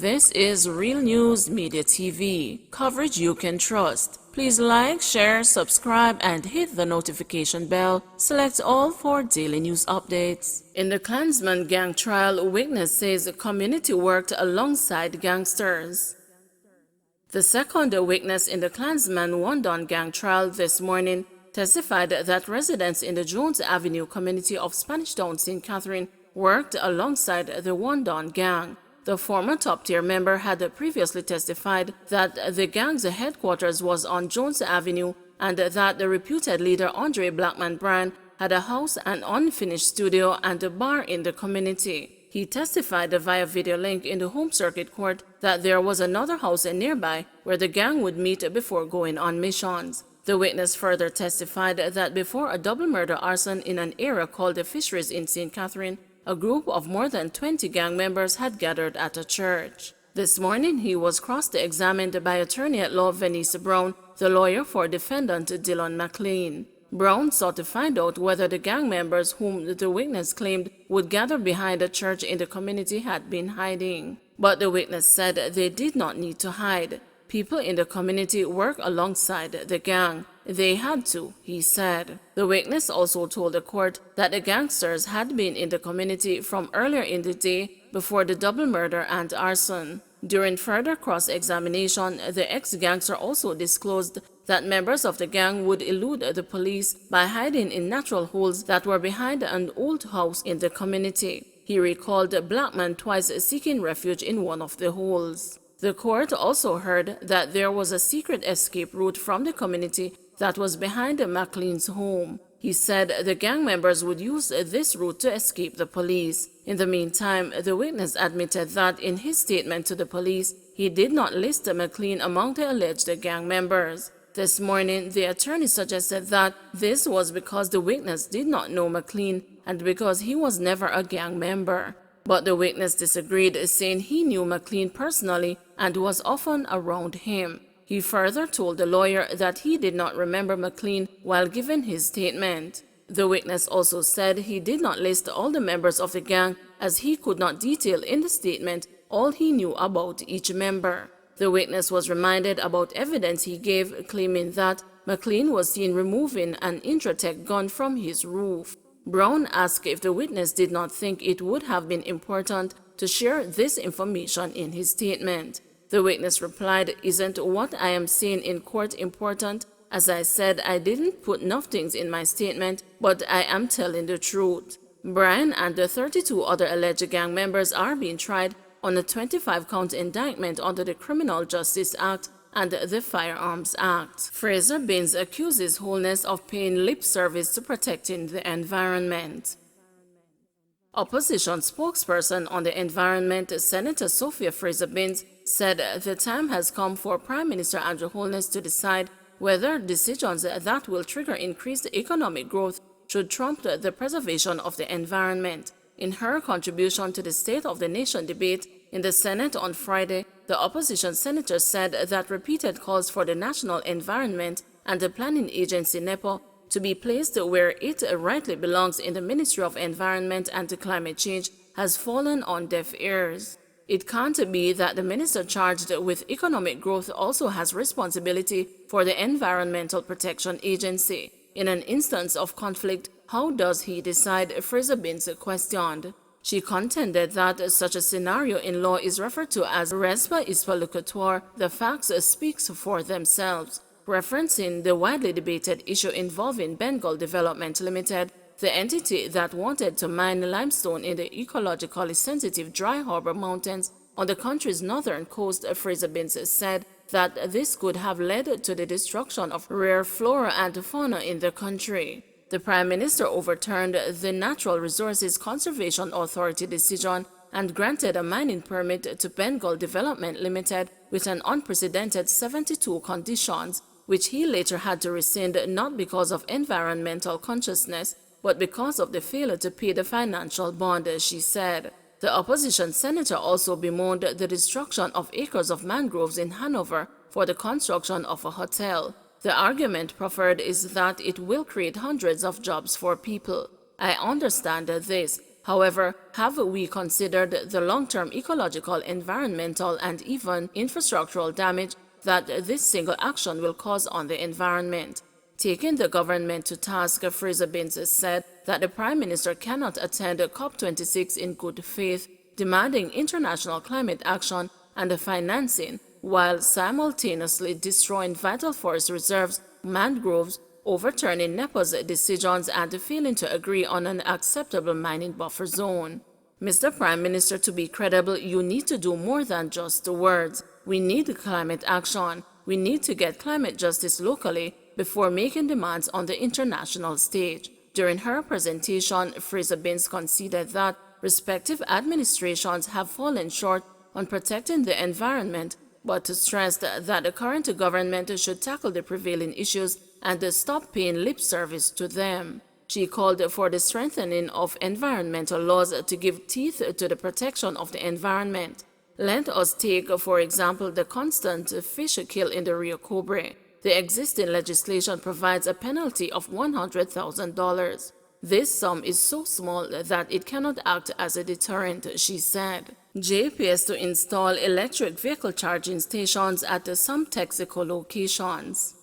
This is Real News Media TV, coverage you can trust. Please like, share, subscribe, and hit the notification bell. Select all for daily news updates. In the Klansmen gang trial, witness says community worked alongside gangsters. The second witness in the Klansmen Wandon gang trial this morning testified that residents in the Jones Avenue community of Spanish Town, St. Catherine, worked alongside the Wandon gang. The former top-tier member had previously testified that the gang's headquarters was on Jones Avenue and that the reputed leader Andre Blackman Bryan had a house, an unfinished studio, and a bar in the community. He testified via video link in the home circuit court that there was another house nearby where the gang would meet before going on missions. The witness further testified that before a double murder arson in an area called the Fisheries in St. Catherine, a group of more than 20 gang members had gathered at a church. This morning, he was cross-examined by attorney-at-law Venice Brown, the lawyer for defendant Dylan McLean. Brown sought to find out whether the gang members whom the witness claimed would gather behind a church in the community had been hiding. But the witness said they did not need to hide. People in the community work alongside the gang. They had to, he said. The witness also told the court that the gangsters had been in the community from earlier in the day before the double murder and arson. During further cross-examination, the ex-gangster also disclosed that members of the gang would elude the police by hiding in natural holes that were behind an old house in the community. He recalled Blackman twice seeking refuge in one of the holes. The court also heard that there was a secret escape route from the community that was behind McLean's home. He said the gang members would use this route to escape the police. In the meantime, the witness admitted that in his statement to the police, he did not list McLean among the alleged gang members. This morning, the attorney suggested that this was because the witness did not know McLean and because he was never a gang member. But the witness disagreed, saying he knew McLean personally and was often around him. He further told the lawyer that he did not remember McLean while giving his statement. The witness also said he did not list all the members of the gang as he could not detail in the statement all he knew about each member. The witness was reminded about evidence he gave, claiming that McLean was seen removing an Intratec gun from his roof. Brown asked if the witness did not think it would have been important to share this information in his statement. The witness replied, "Isn't what I am saying in court important? As I said, I didn't put enough things in my statement, but I am telling the truth." Bryan and the 32 other alleged gang members are being tried on a 25-count indictment under the Criminal Justice Act and the Firearms Act. Fraser Binns accuses Holness of paying lip service to protecting the environment. Opposition spokesperson on the environment, Senator Sophia Fraser Binns, said the time has come for Prime Minister Andrew Holness to decide whether decisions that will trigger increased economic growth should trump the preservation of the environment. In her contribution to the State of the Nation debate in the Senate on Friday, the opposition senator said that repeated calls for the National Environment and the Planning Agency NEPA to be placed where it rightly belongs in the Ministry of Environment and Climate Change has fallen on deaf ears. It can't be that the minister charged with economic growth also has responsibility for the Environmental Protection Agency. In an instance of conflict, how does he decide? Fraser Binns questioned. She contended that such a scenario in law is referred to as res ispa locutor. The facts speak for themselves. Referencing the widely debated issue involving Bengal Development Limited, the entity that wanted to mine limestone in the ecologically sensitive Dry Harbor Mountains on the country's northern coast, Fraser Binns said that this could have led to the destruction of rare flora and fauna in the country. The Prime Minister overturned the Natural Resources Conservation Authority decision and granted a mining permit to Bengal Development Limited with an unprecedented 72 conditions, which he later had to rescind not because of environmental consciousness, but because of the failure to pay the financial bond, she said. The opposition senator also bemoaned the destruction of acres of mangroves in Hanover for the construction of a hotel. The argument proffered is that it will create hundreds of jobs for people. I understand this. However, have we considered the long-term ecological, environmental, and even infrastructural damage that this single action will cause on the environment? Taking the government to task, Fraser Binns said that the Prime Minister cannot attend COP26 in good faith, demanding international climate action and financing, while simultaneously destroying vital forest reserves, mangroves, overturning NEPA's decisions, and failing to agree on an acceptable mining buffer zone. Mr. Prime Minister, to be credible, you need to do more than just the words. We need climate action. We need to get climate justice locally before making demands on the international stage. During her presentation, Fraser Binns conceded that respective administrations have fallen short on protecting the environment, but stressed that the current government should tackle the prevailing issues and stop paying lip service to them. She called for the strengthening of environmental laws to give teeth to the protection of the environment. Let us take, for example, the constant fish kill in the Rio Cobre. The existing legislation provides a penalty of $100,000. This sum is so small that it cannot act as a deterrent, she said. JPS to install electric vehicle charging stations at some Texaco locations.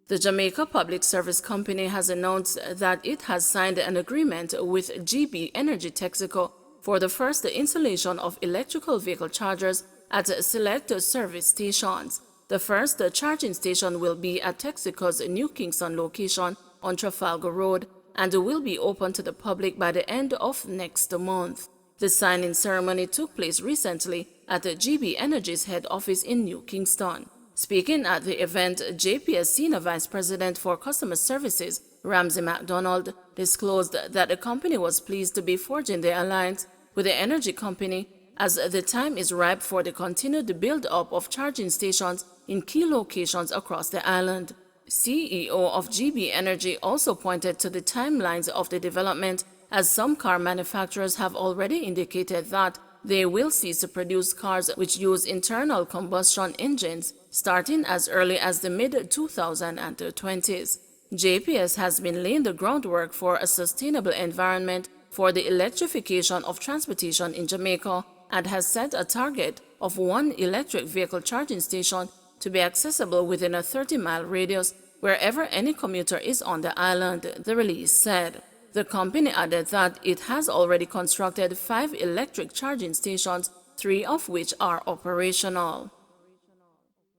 The Jamaica Public Service Company has announced that it has signed an agreement with GB Energy Texaco for the first installation of electrical vehicle chargers at select service stations. The first charging station will be at Texaco's New Kingston location on Trafalgar Road and will be open to the public by the end of next month. The signing ceremony took place recently at the GB Energy's head office in New Kingston. Speaking at the event, JPS Senior Vice President for Customer Services, Ramsey MacDonald, disclosed that the company was pleased to be forging the alliance with the energy company as the time is ripe for the continued build-up of charging stations in key locations across the island. CEO of GB Energy also pointed to the timelines of the development, as some car manufacturers have already indicated that they will cease to produce cars which use internal combustion engines starting as early as the mid-2020s. JPS has been laying the groundwork for a sustainable environment for the electrification of transportation in Jamaica and has set a target of one electric vehicle charging station to be accessible within a 30-mile radius wherever any commuter is on the island, the release said. The company added that it has already constructed 5 electric charging stations, 3 of which are operational.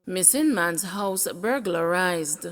Missing man's house burglarized.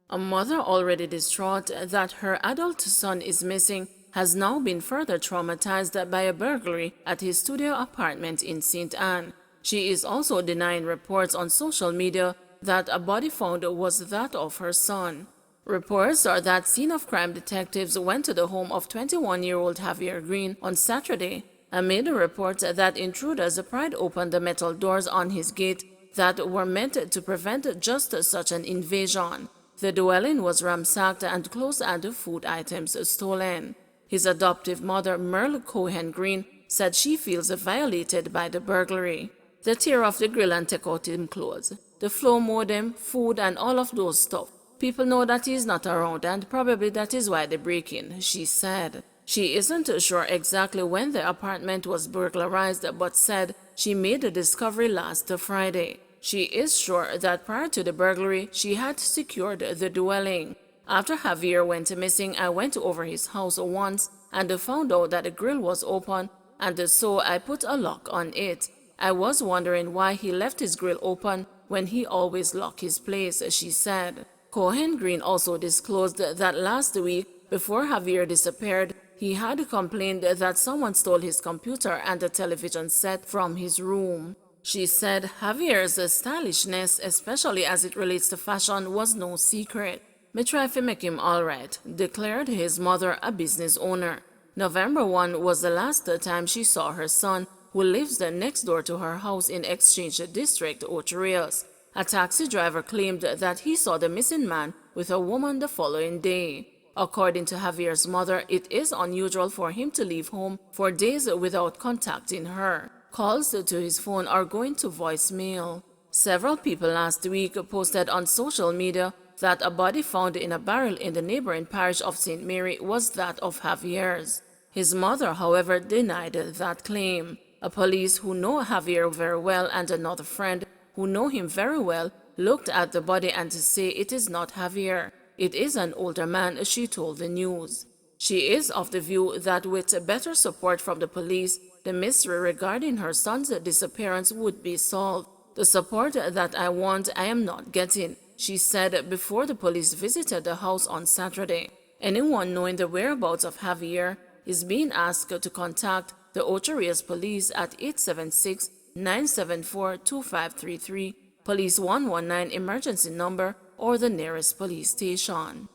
A mother already distraught that her adult son is missing has now been further traumatized by a burglary at his studio apartment in St. Anne. She is also denying reports on social media that a body found was that of her son. Reports are that scene-of-crime detectives went to the home of 21-year-old Javier Green on Saturday amid reports that intruders pried open the metal doors on his gate that were meant to prevent just such an invasion. The dwelling was ransacked and clothes and food items stolen. His adoptive mother, Merle Cohen Green, said she feels violated by the burglary. They tear off the grill and take out him clothes. The floor modem, food, and all of those stuff. People know that he's not around, and probably that is why they break in, she said. She isn't sure exactly when the apartment was burglarized, but said she made the discovery last Friday. She is sure that prior to the burglary, she had secured the dwelling. After Javier went missing, I went over his house once and found out that the grill was open, and so I put a lock on it. I was wondering why he left his grill open when he always locked his place, she said. Cohen Green also disclosed that last week, before Javier disappeared, he had complained that someone stole his computer and a television set from his room. She said Javier's stylishness, especially as it relates to fashion, was no secret. "Me try to make him all right," declared his mother, a business owner. November 1 was the last time she saw her son, who lives next door to her house in Exchange District, Ocho Rios. A taxi driver claimed that he saw the missing man with a woman the following day. According to Javier's mother, it is unusual for him to leave home for days without contacting her. Calls to his phone are going to voicemail. Several people last week posted on social media that a body found in a barrel in the neighboring parish of St. Mary was that of Javier's. His mother, however, denied that claim. A police who know Javier very well and another friend who know him very well looked at the body and say it is not Javier. It is an older man, she told the news. She is of the view that with better support from the police, the mystery regarding her son's disappearance would be solved. The support that I want, I am not getting, she said before the police visited the house on Saturday. Anyone knowing the whereabouts of Javier is being asked to contact the Ocho Rios police at 876-974-2533, Police 119 emergency number, or the nearest police station.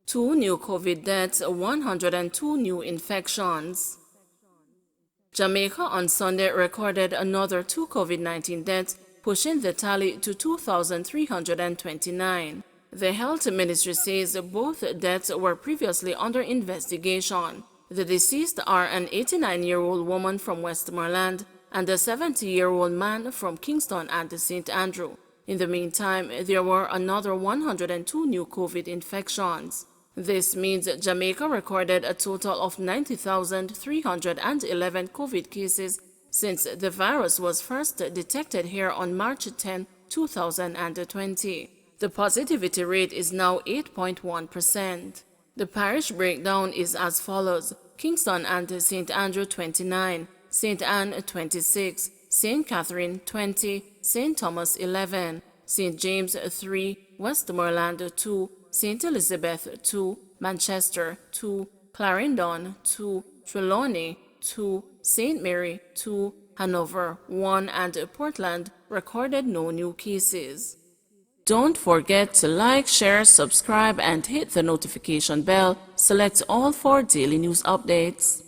2 new COVID deaths, 102 new infections. Jamaica on Sunday recorded another 2 COVID-19 deaths, pushing the tally to 2,329. The health ministry says both deaths were previously under investigation. The deceased are an 89-year-old woman from Westmoreland and a 70-year-old man from Kingston and St. Andrew. In the meantime, there were another 102 new COVID infections. This means Jamaica recorded a total of 90,311 COVID cases since the virus was first detected here on March 10, 2020. The positivity rate is now 8.1%. The parish breakdown is as follows: Kingston and St. Andrew 29, St. Anne 26, St. Catherine 20, St. Thomas 11, St. James 3, Westmoreland 2, St. Elizabeth 2, Manchester 2, Clarendon 2, Trelawney 2, St. Mary 2, Hanover 1, and Portland recorded no new cases. Don't forget to like, share, subscribe, and hit the notification bell. Select all for daily news updates.